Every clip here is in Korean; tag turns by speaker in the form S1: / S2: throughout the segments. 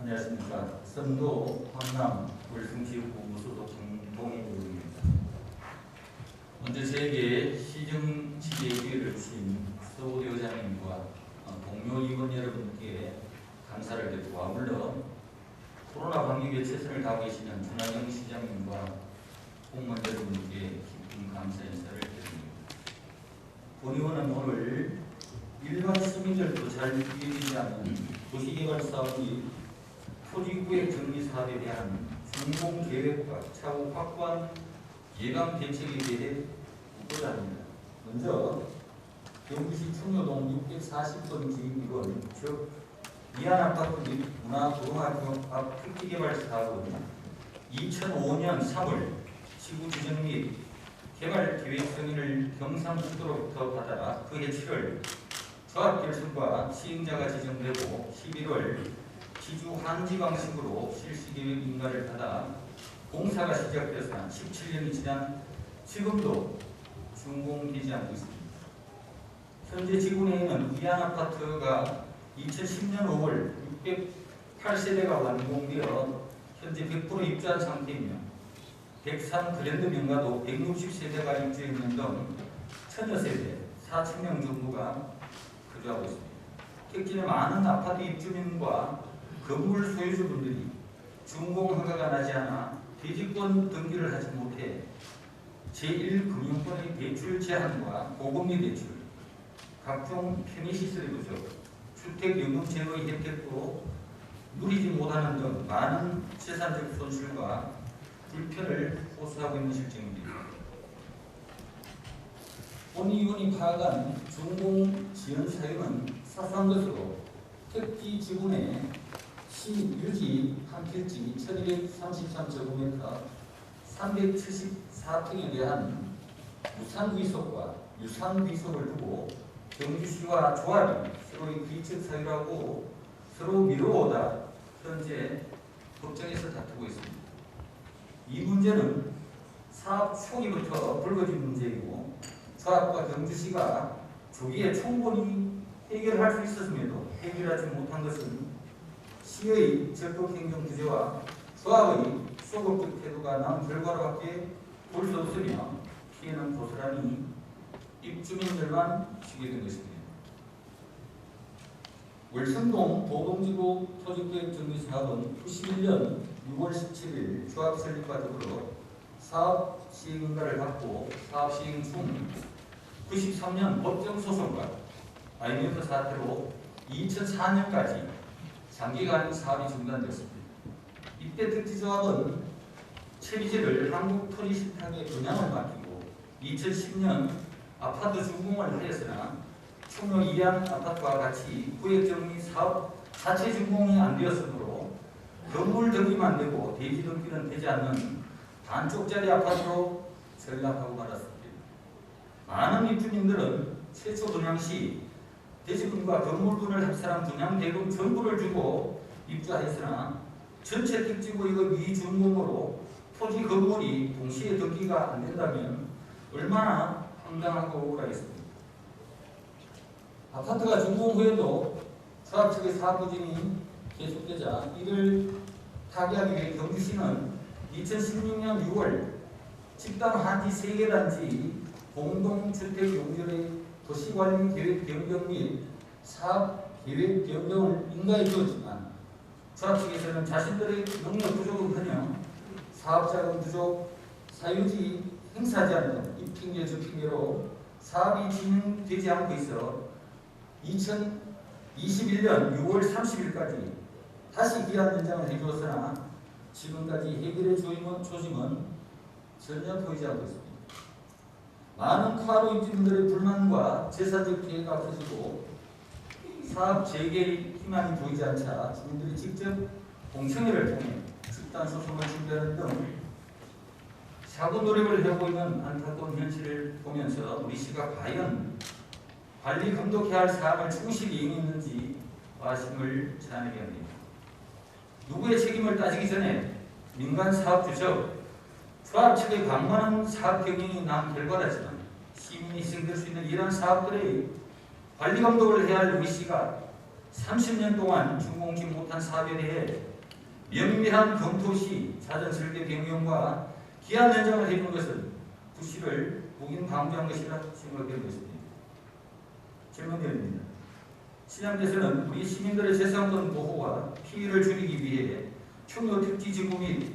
S1: 안녕하십니까. 선도 황남 월성지역구 무소속 김동희입니다. 먼저 저에게 시정 취재 기회를 주신 서울의장님과 동료 임원 여러분께 감사를 드리고, 물론 코로나 방역에 최선을 다하고 계시는 전하영 시장님과 공무원 여러분께 깊은 감사 인사를 드립니다. 본의원은 오늘 일반 시민들도 잘 이해되지 않는 도시개발 사업이 토지구획 정리 사업에 대한 준공 계획과 차후 확고한 예방 대책에 대해 묻고자 합니다. 먼저 경기시 청로동 640번 지인이건 즉 이한아파트 및 문화고등학교 앞 특기개발 사업은 2005년 3월 지구 지정 및 개발 계획 승인을 경상북도로부터 받아 그해 7월 조합 결정과 시행자가 지정되고 11월 지주 한지 방식으로 실시 계획 인가를 받아 공사가 시작되어서 17년이 지난 지금도 준공되지 않고 있습니다. 현재 지구 내에는 이한아파트가 2010년 5월 608세대가 완공되어 현재 100% 입주한 상태이며 백산 브랜드 명가도 160세대가 입주해 있는 등 천여 세대 4,000명 정도가 거주하고 있습니다. 특히나 많은 아파트 입주민과 건물 소유주분들이 준공 허가가 나지 않아 대지권 등기를 하지 못해 제1금융권의 대출 제한과 고금리 대출, 각종 편의시설의 부족, 주택연금 제도의 혜택도 누리지 못하는 등 많은 재산적 손실과 불편을 호소하고 있는 실정입니다. 본 의원이 파악한 준공 지연 사유는 사소한 것으로 택지 지구 내 시유지 한 필지 1233제곱미터 374평에 대한 무상위속과 유상위속을 두고 경주시와 조합이 서로의 귀책 사유라고 서로 미루어오다 현재 법정에서 다투고 있습니다. 이 문제는 사업 초기부터 불거진 문제이고 조합과 경주시가 조기에 충분히 해결할 수 있었음에도 해결하지 못한 것은 시의 적극 행정 부재와 조합의 소극적 태도가 난 결과로밖에 볼 수 없으며 피해는 고스란히 입주민들만 지게 된 것입니다. 월성동 도동지구 토지계획 정비 사업은 91년 6월 17일 조합 설립과 더불어 사업 시행인가를 받고 사업 시행 중 93년 법정 소송과 IMF 사태로 2004년까지 장기간 사업이 중단되었습니다. 이때 특지조합은 체비지를 한국토지신탁에 분양을 맡기고 2010년 아파트 준공을 하였으나 충로 이한 아파트와 같이 구획정리 사업 자체 준공이 안 되었으므로 건물 등기만 되고 대지 등기는 되지 않는 반쪽짜리 아파트로 전락하고 말았습니다. 많은 입주민들은 최초 분양 시 대지분과 건물분을 합산한 분양 대금 전부를 주고 입주하였으나 전체 택지구역의 미준공으로 토지 건물이 동시에 등기가 안 된다면 얼마나 황당하고 억울하겠습니까? 아파트가 준공 후에도 조합 측의 사업 부진이 계속되자 이를 타개하기 위해 경주시는 2016년 6월 집단 한지 3개 단지 공동주택 용적의 도시관리 계획 변경 및 사업 계획 변경을 인가해 주었지만 조합 측에서는 자신들의 능력 부족은커녕 사업자금 부족, 사유지 행사하지 않는 이 핑계 저 핑계로 사업이 진행되지 않고 있어 2021년 6월 30일까지 다시 기한 연장을 해주었으나 지금까지 해결의 조짐은 전혀 보이지 않고 있습니다. 많은 카로 입주민들의 불만과 재산적 피해가 커지고 사업 재개의 희망이 보이지 않자 주민들이 직접 공청회를 통해 집단 소송을 준비하는 등 사고 노력을 해오고 있는 안타까운 현실을 보면서 우리 시가 과연 관리 감독해야 할 사업을 충실히 이행했는지 아쉬움을 자아내게 합니다. 누구의 책임을 따지기 전에 민간 사업주적 조합 측의 방만한 사업 경영이 난 결과라지만 시민이 희생될 수 있는 이러한 사업들의 관리 감독을 해야 할 우리 시가 30년 동안 준공지 못한 사업에 대해 면밀한 검토시 사전 설계 변경과 기한 연장을 해준 것은 부실을 묵인 방조한 것이라 생각되고 있습니다. 질문드립니다. 신양대에서는 우리 시민들의 재산권 보호와 피해를 줄이기 위해 충효 특지지구 및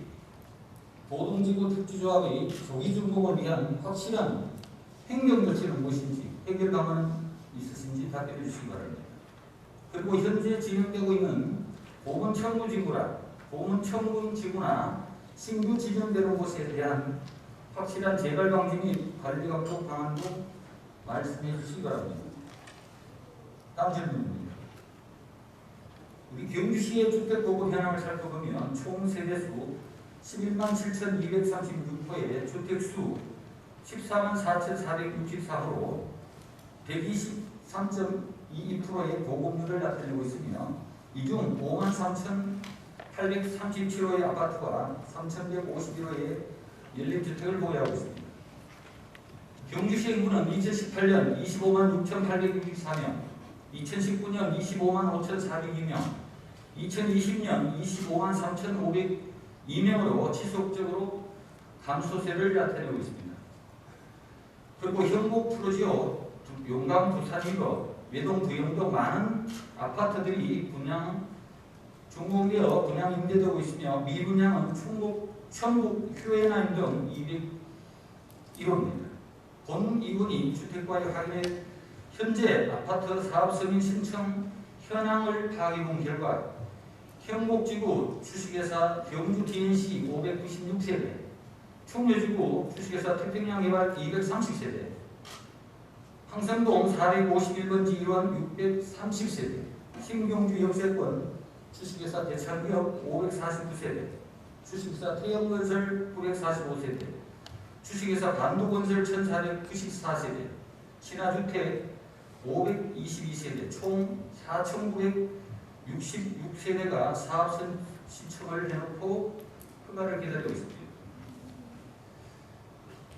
S1: 보동지구 특지조합의 조기 준공을 위한 확실한 행정 조치는 무엇인지 해결 방안은 있으신지 답변해 주시기 바랍니다. 그리고 현재 진행되고 있는 보문청구지구나 신규 지정되는 곳에 대한 확실한 재발 방지 및 관리 감독 방안도 말씀해 주시기 바랍니다. 다음 질문입니다. 우리 경주시의 주택보급 현황을 살펴보면 총 세대수 11만 7,236호의 주택수 14만 4,464호로 123.22%의 보급률을 나타내고 있으며 이 중 5만 3,837호의 아파트와 3,151호의 연립주택을 보유하고 있습니다. 경주시 인구는 2018년 25만 6,864명, 2019년 25만 5,402명, 2020년 25만 3,502명으로 지속적으로 감소세를 나타내고 있습니다. 그리고 현곡 프로지오, 용강 부산이로 외동 부영도 많은 아파트들이 준공되어 분양 임대되고 있으며 미분양은 천북 휴해남 등 201호입니다. 본 이군이 주택과의 확인에 현재 아파트 사업 승인 신청 현황을 파악해본 결과 현곡지구 주식회사 경주 DNC 596세대, 충묘지구 주식회사 태평양개발 230세대, 황성동 451번지 1원 630세대, 신경주 역세권 주식회사 대창기업 549세대, 주식회사 태영건설 945세대, 주식회사 반도건설 1494세대, 신화주택 522세대, 총 4,966세대가 사업 신청을 해놓고 허가를 기다리고 있습니다.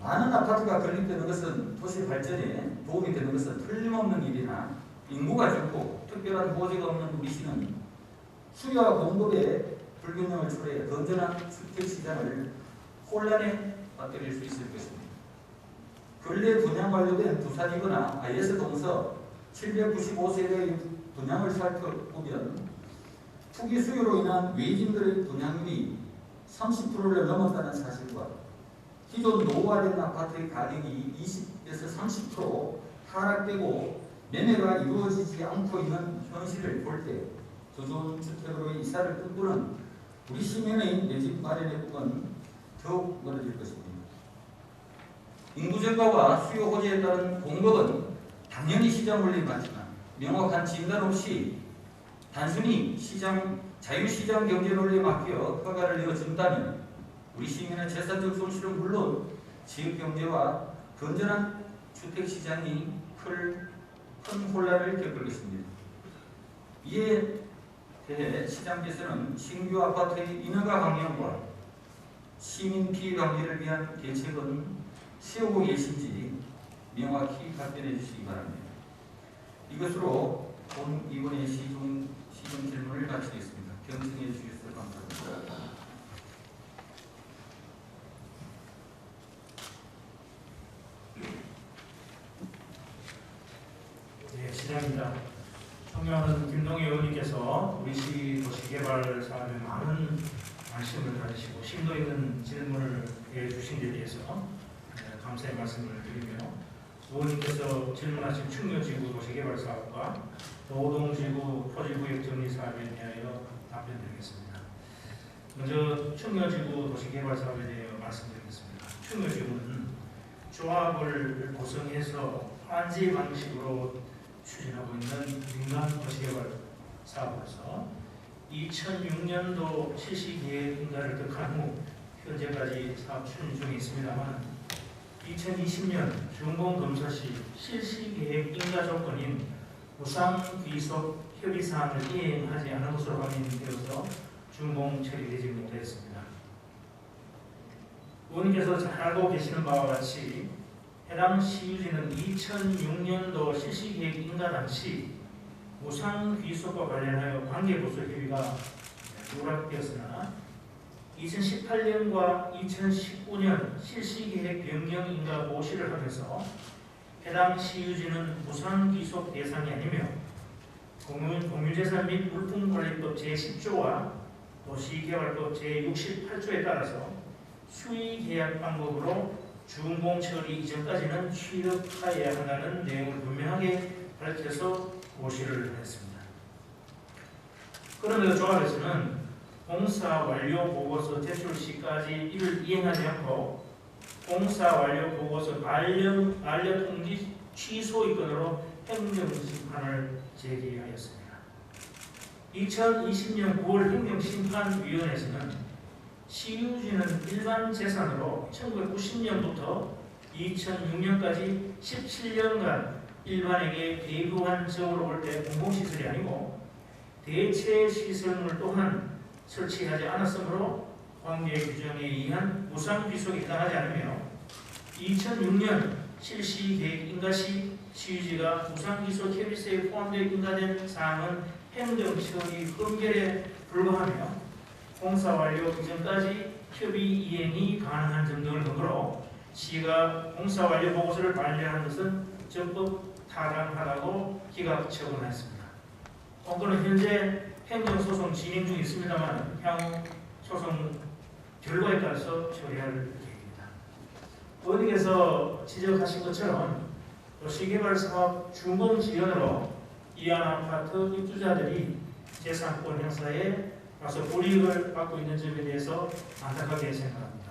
S1: 많은 아파트가 건립되는 것은 도시 발전에 도움이 되는 것은 틀림없는 일이나 인구가 적고 특별한 호재가 없는 우리 시는 수요와 공급의 불균형을 초래해 건전한 주택시장을 혼란에 빠뜨릴 수 있을 것입니다. 근래 분양 완료된 부산이거나 IS 동서 795세대의 분양을 살펴보면 투기 수요로 인한 외진들의 분양률이 30%를 넘었다는 사실과 기존 노후화된 아파트의 가격이 20에서 30% 하락되고 매매가 이루어지지 않고 있는 현실을 볼 때 더 좋은 주택으로 이사를 꿈꾸는 우리 시민의 내집 마련의 꿈은 더욱 멀어질 것입니다. 인구 증가와 수요 호재에 따른 공급은 당연히 시장 원리에 맞지만 명확한 진단 없이 단순히 자유시장 경제 논리에 맡겨 허가를 내어준다면 우리 시민의 재산적 손실은 물론 지역경제와 건전한 주택시장이 큰 혼란을 겪을 것입니다. 이에 대해 시장에서는 신규 아파트의 인허가 방향과 시민 피해 방지를 위한 대책은 세우고 계신지 명확히 답변해 주시기 바랍니다. 이것으로 본 이번의 시정 질문을 마치겠습니다. 경청해 주셔서 감사합니다.
S2: 네, 시장입니다. 존경하는 김동희 의원님께서 우리 시 도시개발 사업에 많은 관심을 가지시고 심도 있는 질문을 해주신 데 대해서 감사의 말씀을 드리며 의원님께서 질문하신 충묘지구 도시개발 사업과 노동지구 토지구역 정리 사업에 대하여 답변드리겠습니다. 먼저 충묘지구 도시개발 사업에 대해 말씀드리겠습니다. 충묘지구는 조합을 구성해서 환지 방식으로 추진하고 있는 민간 도시개발 사업으로서 2006년도 실시계획 인가를 득한 후 현재까지 사업 추진 중에 있습니다만 2020년 준공 검사 시 실시계획 인가 조건인 무상귀속 협의사항을 이행하지 않은 것으로 확인되어서 준공 처리되지 못했습니다. 의원님께서 잘 알고 계시는 바와 같이 해당 시유지는 2006년도 실시계획 인가 당시 무상귀속과 관련하여 관계부서 협의가 누락되었으나 2018년과 2019년 실시계획 변경 인가 고시를 하면서 해당 시유지는 무상귀속 대상이 아니며 공유재산 및 물품관리법 제10조와 도시개발법 제68조에 따라서 수의계약 방법으로 준공 처리 이전까지는 취득하여야 한다는 내용을 분명하게 밝혀서 고시를 했습니다. 그럼에도 조합에서는 공사 완료 보고서 제출 시까지 이를 이행하지 않고 공사 완료 보고서 반려 통지 취소 이건으로 행정심판을 제기하였습니다. 2020년 9월 행정심판위원회에서는 시유지는 일반 재산으로 1990년부터 2006년까지 17년간 일반에게 배부한 적으로 볼 때 공공시설이 아니고 대체 시설물 또한 설치하지 않았으므로 관계 규정에 의한 무상귀속에 해당하지 않으며 2006년 실시계획 인가시 시유지가 무상귀속 협의세에 포함되어 인가된 사항은 행정처리 흠결에 불과하며 공사 완료 이전까지 협의 이행이 가능한 점 등을 근거로 시가 공사 완료 보고서를 반려하는 것은 적법 타당하다고 기각 처분했습니다. 건건은 현재 행정소송 진행 중에 있습니다만 향후 소송 결과에 따라서 처리할 계획입니다. 의원님께서 지적하신 것처럼 도시개발 사업 준공 지연으로 이안 아파트 입주자들이 재산권 행사에 와서 불이익을 받고 있는 점에 대해서 안타깝게 생각합니다.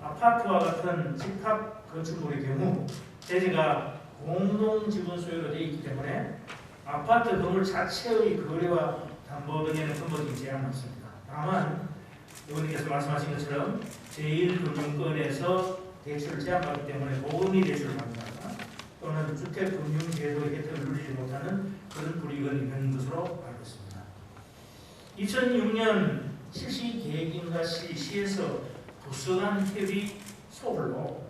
S2: 아파트와 같은 집합 건축물의 경우 대지가 공동지분 소유로 되어 있기 때문에 아파트 건물 자체의 거래와 담보 등에는 근본적인 제한은 없습니다. 다만 의원님께서 말씀하신 것처럼 제1금융권에서 대출을 제한받기 때문에 모금이 대출을 받는다 또는 주택금융제도의 혜택을 누리지 못하는 그런 불이익은 있는 것으로 알고 있습니다. 2006년 실시계획인가 시에서 부수한 협의 소홀로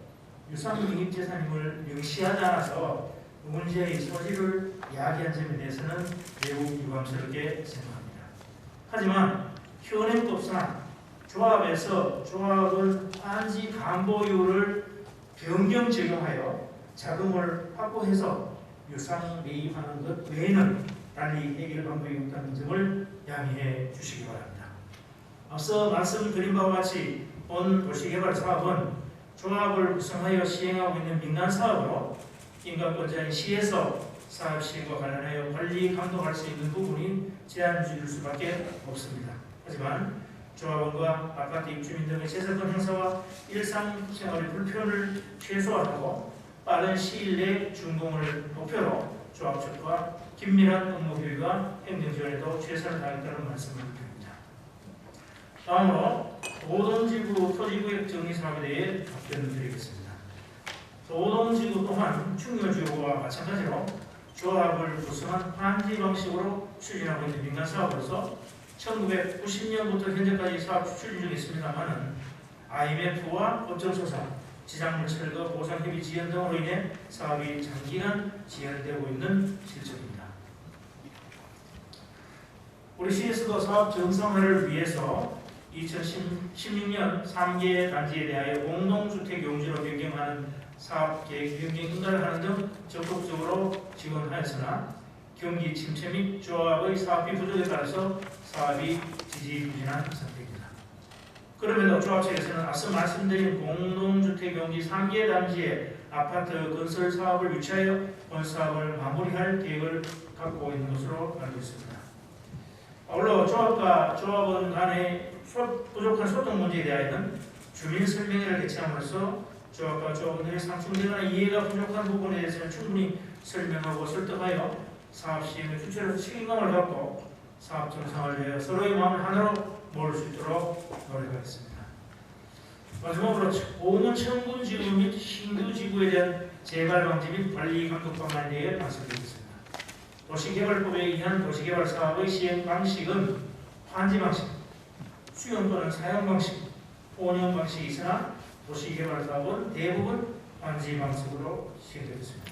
S2: 유상민입재산임을 명시하지 않아서 문제의 소지를 야기한 점에 대해서는 매우 유감스럽게 생각합니다. 하지만 현행법상 조합에서 조합은 환지 담보율을 변경 적용하여 자금을 확보해서 유상 매입하는 것 외에는 달리 해결 방법이 없다는 점을 양해해 주시기 바랍니다. 앞서 말씀드린 바와 같이 본 도시개발 사업은 조합을 구성하여 시행하고 있는 민간 사업으로 인가권자인 시에서 사업 시행과 관련하여 관리 감독할 수 있는 부분이 제한될 수밖에 없습니다. 하지만 조합원과 아파트 입주민 등의 재산권 행사와 일상생활의 불편을 최소화하고 빠른 시일 내 준공을 목표로 조합 측과 긴밀한 업무 협의와 행정 지원에도 최선을 다하겠다는 말씀을 드립니다. 다음으로 도동지구 토지구역 정리 사업에 대해 답변을 드리겠습니다. 도동지구 또한 충렬지구와 마찬가지로 조합을 구성한 환지 방식으로 추진하고 있는 민간 사업으로서 1990년부터 현재까지 사업 추진 중에 있습니다만 IMF와 법정소사, 지상물 철거, 보상협의 지연 등으로 인해 사업이 장기간 지연되고 있는 실정입니다. 우리 시에서도 사업 정상화를 위해서 2016년 3개 단지에 대하여 공동주택 용지로 변경하는 사업계획 변경 인가를 하는 등 적극적으로 지원하였으나 경기 침체 및 조합의 사업비 부족에 따라서 사업이 지지부진한 상태입니다. 그럼에도 조합 측에서는 앞서 말씀드린 공동주택 용지 3개 단지의 아파트 건설 사업을 유치하여 본 사업을 마무리할 계획을 갖고 있는 것으로 알고 있습니다. 아울러 조합과 조합원 간의 부족한 소통 문제에 대하여는 주민 설명회를 개최함으로써 조합과 조합원들의 상충되거나 이해가 부족한 부분에 대해서는 충분히 설명하고 설득하여 사업 시행의 주체로서 책임감을 갖고 사업 정상화를 위하여 서로의 마음을 하나로 모을 수 있도록 노력하겠습니다. 마지막으로 오문 청군지구 및 신규지구에 대한 재발 방지 및 관리 감독 방안에 대해 말씀드리겠습니다. 도시개발법에 의한 도시개발 사업의 시행 방식은 환지 방식, 수용 또는 사용 방식, 운영 방식이 있으나 도시개발 사업은 대부분 환지 방식으로 시행되었습니다.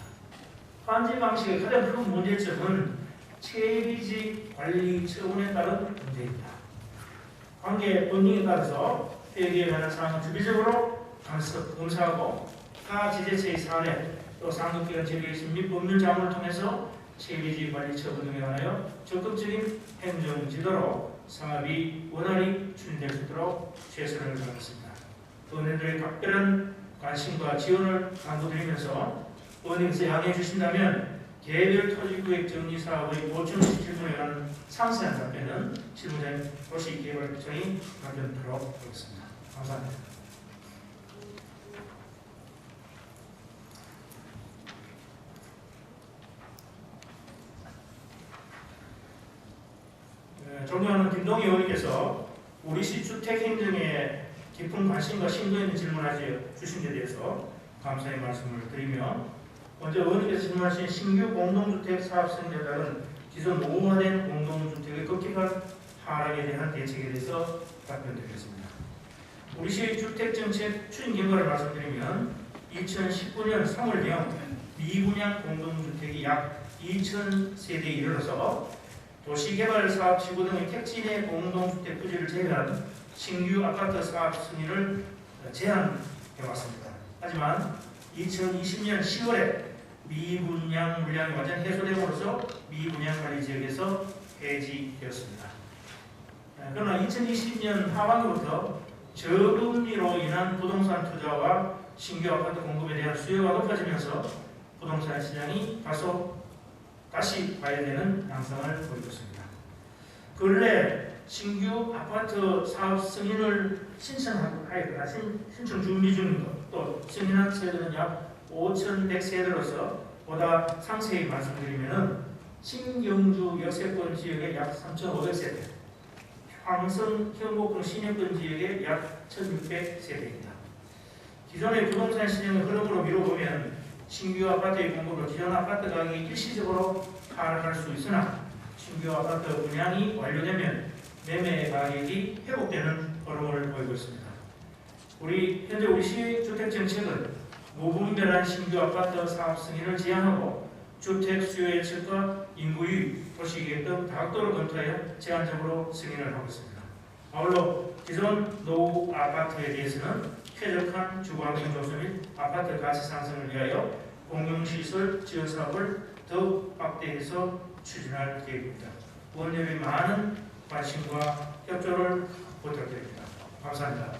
S2: 환지 방식의 가장 큰 문제점은 체비직 관리 처분에 따른 문제입니다. 관계 본능에 따라서 회계에 관한 사항은 주기적으로 검사하고 타 지자체의 사례 또 상급기관 재계심 및 법률 자문을 통해서 체계지 관리 처분 등에 관하여 적극적인 행정 지도로 상업이 원활히 추진될 수 있도록 최선을 다하겠습니다. 의원님들의 각별한 관심과 지원을 당부드리면서 의원님께서 양해해 주신다면 개별 토지구역 정리 사업의 보충 질문에 관한 상세한 답변은 실무자님 도시개발국장이 답변하도록 하겠습니다. 감사합니다. 존경하는 김동희 의원님께서 우리시 주택행정에 깊은 관심과 심도 있는 질문을 주신 데 대해서 감사의 말씀을 드리며 먼저 의원님께서 질문하신 신규 공동주택 사업 승인에 따른 기존 노후화된 공동주택의 급격한 하락에 대한 대책에 대해서 답변드리겠습니다. 우리시 주택정책 추진 결과를 말씀드리면 2019년 3월경 미분양 공동주택이 약 2,000세대에 이르러서 도시개발사업지구 등의 택지 내 공동주택 부지를 제외한 신규 아파트 사업 승인을 제한해왔습니다. 하지만 2020년 10월에 미분양 물량이 완전 해소됨으로써 미분양 관리 지역에서 폐지되었습니다. 그러나 2020년 하반기부터 저금리로 인한 부동산 투자와 신규 아파트 공급에 대한 수요가 높아지면서 부동산 시장이 다시 과열되는 양상을 보이고 있습니다. 근래 신규 아파트 사업 승인을 신청하였거나 신청 준비 중인 것, 또 승인한 세대는 약 5,100세대로서 보다 상세히 말씀드리면 신경주 역세권 지역의 약 3,500세대, 황성 경복궁 신역권 지역의 약 1,600세대입니다. 기존의 부동산 시장의 흐름으로 미뤄보면 신규 아파트의 공급으로 기존 아파트 가격이 일시적으로 하락할 수 있으나 신규 아파트 분양이 완료되면 매매 가격이 회복되는 흐름을 보이고 있습니다. 현재 우리 시 주택정책은 무분별한 신규 아파트 사업 승인을 제한하고 주택 수요 예측과 인구 유입, 도시계획 등 다각도로 검토하여 제한적으로 승인을 하고 있습니다. 아울러 기존 노후 아파트에 대해서는 쾌적한 주거환경 조성 및 아파트 가치 상승을 위하여 공용시설 지원 사업을 더욱 확대해서 추진할 계획입니다. 의원님의 많은 관심과 협조를 부탁드립니다. 감사합니다.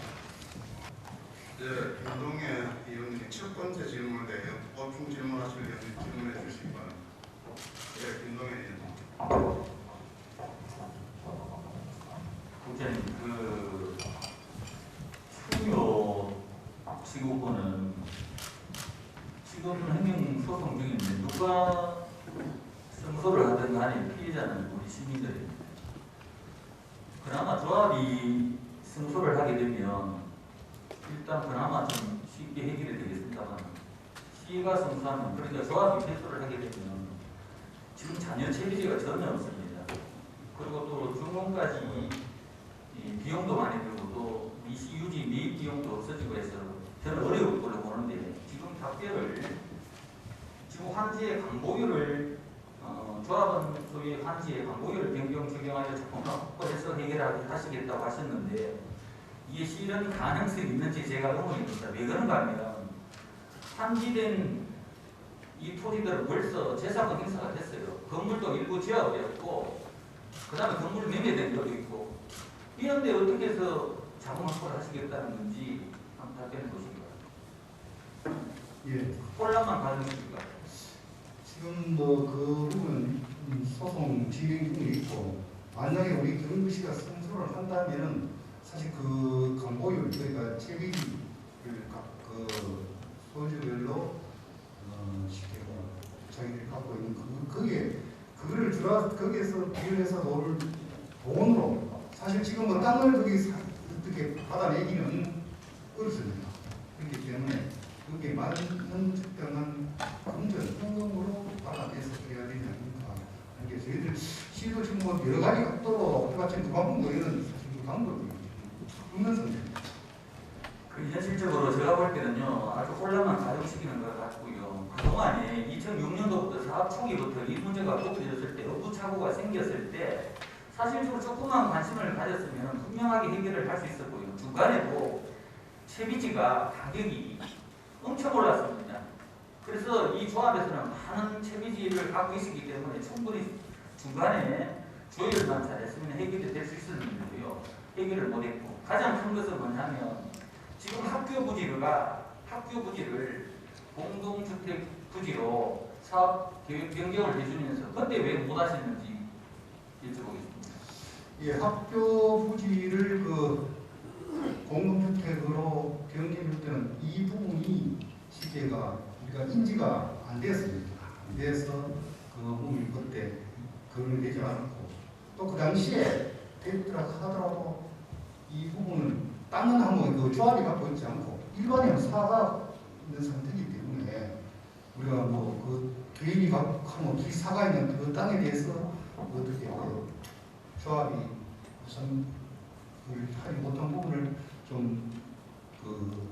S3: 네, 김동애 의원님이 첫 번째 질문에 대해 보충 질문하시려면 질문해 주시기 바랍니다. 네, 김동애 의원님.
S1: 국장님, 충요 지구권은 지금 행정소송 중인데 누가 승소를 하든 간에 피해자는 우리 시민들입니다. 그나마 조합이 승소를 하게 되면 일단 그나마 좀 쉽게 해결이 되겠습니다만 시가 승소하면, 그러니까 조합이 패소를 하게 되면 지금 자녀 체비제가 전혀 없습니다. 그리고 또 준공까지 비용도 많이 들고 또 미시 유지 매입 비용도 없어지고 해서 저는 어려울 걸로 보는데, 지금 답변을 지금 환지의 강보유를 조합은 소위 환지의 강보유를 변경 적용하여 조금 확보해서 해결하시겠다고 하셨는데, 이게 실현 가능성이 있는지 제가 의문이 듭니다. 왜 그런가 하면 환지된 이 토지들은 벌써 재산권 행사가 됐어요. 건물도 일부 지하되었고 그 다음에 건물 매매된 것도 있고, 이런데 어떻게 해서 자금 확보를 하시겠다는 건지 한번 답변해 보시기 바랍니다.
S4: 예.
S1: 혼란만 가능하십니까?
S4: 지금 그 부분 소송 진행 중에 있고, 만약에 우리 경주시가 승소를 한다면은 사실 그 강보율, 그러니까 체비를 그 소주별로 쉽게 자기들이 갖고 있는 그거를 거기에서 비율해서 돈으로 사실 지금 뭐 땅을 어떻게 받아내기는 어렵습니다. 그렇기 때문에 그게 맞는 적당한 금전 현금으로 받아내서 해야 되지 않습니까? 그러니까 저희들 시도 지금 뭐 여러 가지 각도로 해봤지만 그 방법도 이런 사실 그 방법이 없는 상태입니다.
S1: 현실적으로 제가 볼 때는요, 아주 혼란만 가중시키는 것 같고요. 그동안에 2006년도부터 사업 초기부터 이 문제가 복잡해졌을 때, 업부 착오가 생겼을 때 사실적으로 조금만 관심을 가졌으면 분명하게 해결을 할 수 있었고요. 중간에도 채비지가 가격이 엄청 올랐습니다. 그래서 이 조합에서는 많은 채비지를 갖고 있었기 때문에 충분히 중간에 조율만 잘했으면 해결이 될 수 있었는데요. 해결을 못했고, 가장 큰 것은 뭐냐면 지금 학교 부지를 공동주택 부지로 사업 계획 변경을 해주면서 근데 왜 못 하셨는지 여쭤보겠습니다.
S4: 예, 학교 부지를 그 공동주택으로 변경할 때는 이 부분이 시제가 우리가 인지가 안 됐습니다. 안 돼서 그 부분이 그때 거론이 되지 않았고, 또 그 당시에 됐더라 하더라도 이 부분은 땅은 한번 그 조합이 갖고 있지 않고 일반인은 사가 있는 상태이기 때문에 우리가 뭐 그 개인이 갖고 하면 기사가 있는 그 땅에 대해서 어떻게 그 조합이 우선 하지 못한 부분을 좀그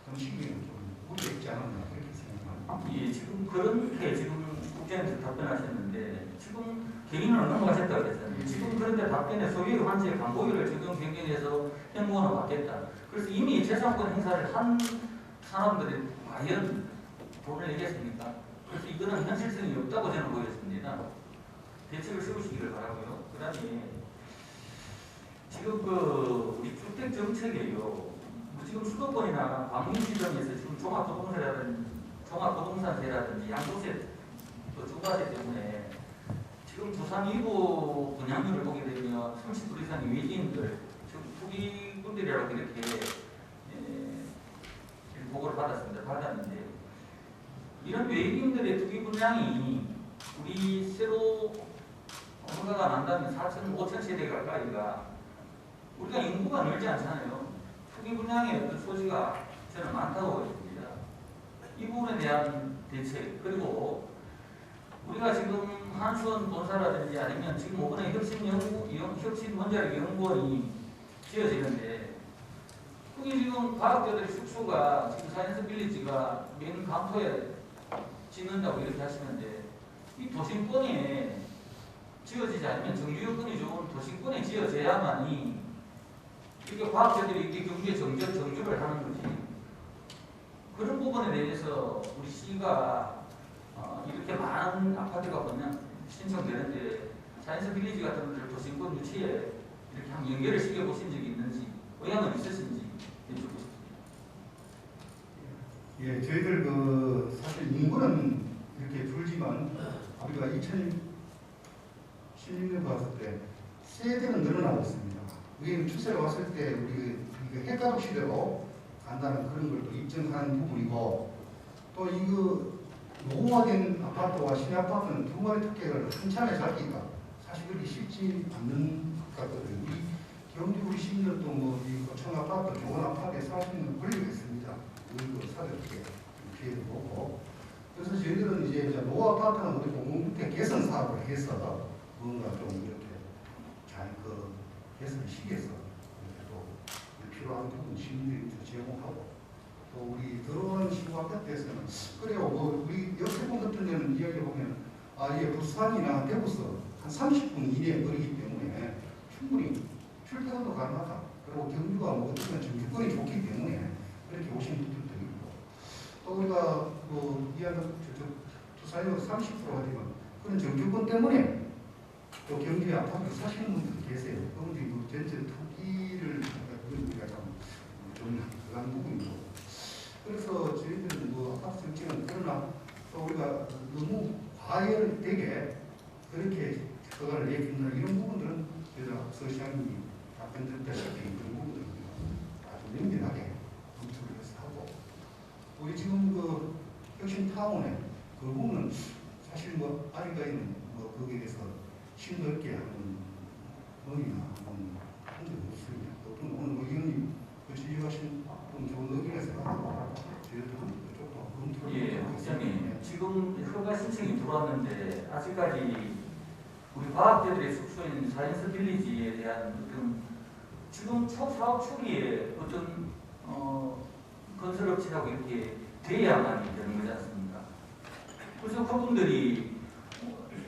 S4: 당시에 좀 우려했지 않았나 그렇게 생각합니다.
S1: 예, 지금 그렇게 지금 국장님께서 답변하셨는데 지금 개인을 넘어가셨다고 그랬잖아요. 지금 그런데 답변에 소유의 환지의 광고율을 적용 변경해서 행무원을 받겠다. 그래서 이미 재산권 행사를 한 사람들이 과연 돈을 내겠습니까? 그래서 이거는 현실성이 없다고 저는 보였습니다. 대책을 세우시기를 바라고요. 그 다음에 지금 그 우리 주택 정책이에요. 지금 수도권이나 광림지점에서 지금 종합부동산세라든지 양도세, 또 중과세 때문에 지금 부산 일부 분양률을 보게 되면 30% 이상의 외지인들, 지금 투기꾼들이라고 이렇게 보고를 받았는데 이런 외지인들의 투기 분양이 우리 새로 허가가 난다면 4천, 5천 세대 가까이가 우리가 인구가 늘지 않잖아요. 투기 분양의 어떤 소지가 저는 많다고 보입니다. 이 부분에 대한 대책, 그리고 우리가 지금 한수원 본사라든지 아니면 지금 이번에 혁신원자력연구원이 지어지는데 그게 지금 과학자들의 숙소가 지금 사이언스 빌리지가 메인 강토에 짓는다고 이렇게 하시는데 이 도심권에 지어지지 않으면 정규여건이 좋은 도심권에 지어져야만이 이렇게 과학자들이 이렇게 경주에 정주를 하는 거지. 그런 부분에 대해서 우리 시가 이렇게 많은 아파트가 그냥 신청되는데 사이언스 빌리지 같은 것들 도심권 유치에 이렇게 한번 연결을 시켜보신 적이 있는지 의향은 있으신지 여쭙고 싶습니다.
S4: 예, 저희들 그 사실 인구는 이렇게 줄지만 우리가 2016년 봤을 때 세대는 늘어나고 있습니다. 우리는 추세가 왔을 때 우리 핵가족 시대로 간다는 그런 걸 또 입증하는 부분이고, 또 이거 노후화된 아파트와 신아파트는 두 가지 특격을 한참에 잡기가 사실 그렇게 쉽지 않는 것 같거든요. 우리 경주 우리 시민들도 뭐이 고층 아파트, 좋은 아파트에 살 수 있는 권리가 있습니다. 우리도 사들게 기회도 보고. 그래서 저희들은 이제 노후 아파트는 우리 공공주택 개선 사업을 해서 뭔가 좀 이렇게 잘 그 개선 시기에서 또 필요한 부분 시민들이 제공하고, 또 우리 들어오는 신고 아파트에서는 그래요. 뭐 우리 옆에 분 같은 데는 이야기 보면 이게 부산이나 대구서 한 30분 이내에 거리기 때문에 충분히 출퇴근도 가능하다. 그리고 경주가 뭐 어떻게 정규권이 좋기 때문에 그렇게 오시는 분들도 있고, 또 우리가 뭐 이야기한 부산에서 30%가 되면 그런 정규권 때문에 또 경주에 아파트 사시는 분들도 계세요. 그분들이 뭐 전체 투기를 우리가 좀 그런 부분이고. 그래서 저희들은 뭐 아파트 정책은 그러나 또 우리가 너무 과열되게 그렇게 허가를 내준다 이런 부분들은 저희가 서시장님이 답변드렸다시피 그런 부분들은 아주 명확하게 검토를 해서 하고, 우리 지금 그 혁신타운에 그 부분은 사실 뭐 아직까지는 뭐 거기에 대해서 심도 있게 하는 논의나 한 적이 없습니다. 어떤 오늘 뭐 의원님 그 지휘하신 좋은 의견에서 저희들은 그쪽도 검토를
S1: 예, 국장님, 지금 허가 신청이 들어왔는데 아직까지 우리 과학자들의 숙소인 사이언스 빌리지에 대한 어떤 지금 사업 초기에 어떤 건설업체하고 이렇게 돼야만이 되는 거지 않습니까? 그래서 그분들이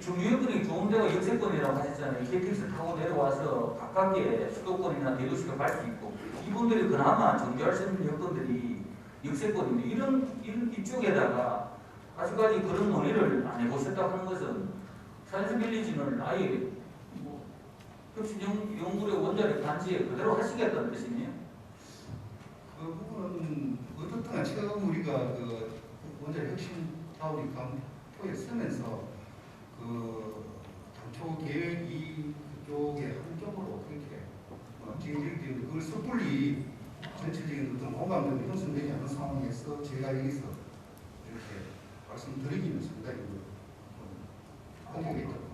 S1: 중유역들이 좋은 데가 역세권이라고 하셨잖아요. KTX 타고 내려와서 가깝게 수도권이나 대도시가 갈 수 있고 이분들이 그나마 정비할 수 있는 여건들이 역세권인데 이런 이쪽에다가 아직까지 그런 논의를 안 해보셨다고 하는 것은 산수빌리지는 아예 뭐 혁신연구의 원자력 단지에 그대로 하시겠다는 뜻이네요.
S4: 그 부분은 어떻든 지금 우리가 그 원자력 혁신 타월이 강포에 서면서 그 당초 계획이 그쪽에 한쪽으로 그렇게 진행되는 그걸 섣불리 전체적인 어떤 공감도 형성되지 않은 상황에서 제가 여기서 이렇게 말씀드리기는 상당히 한계가 있다고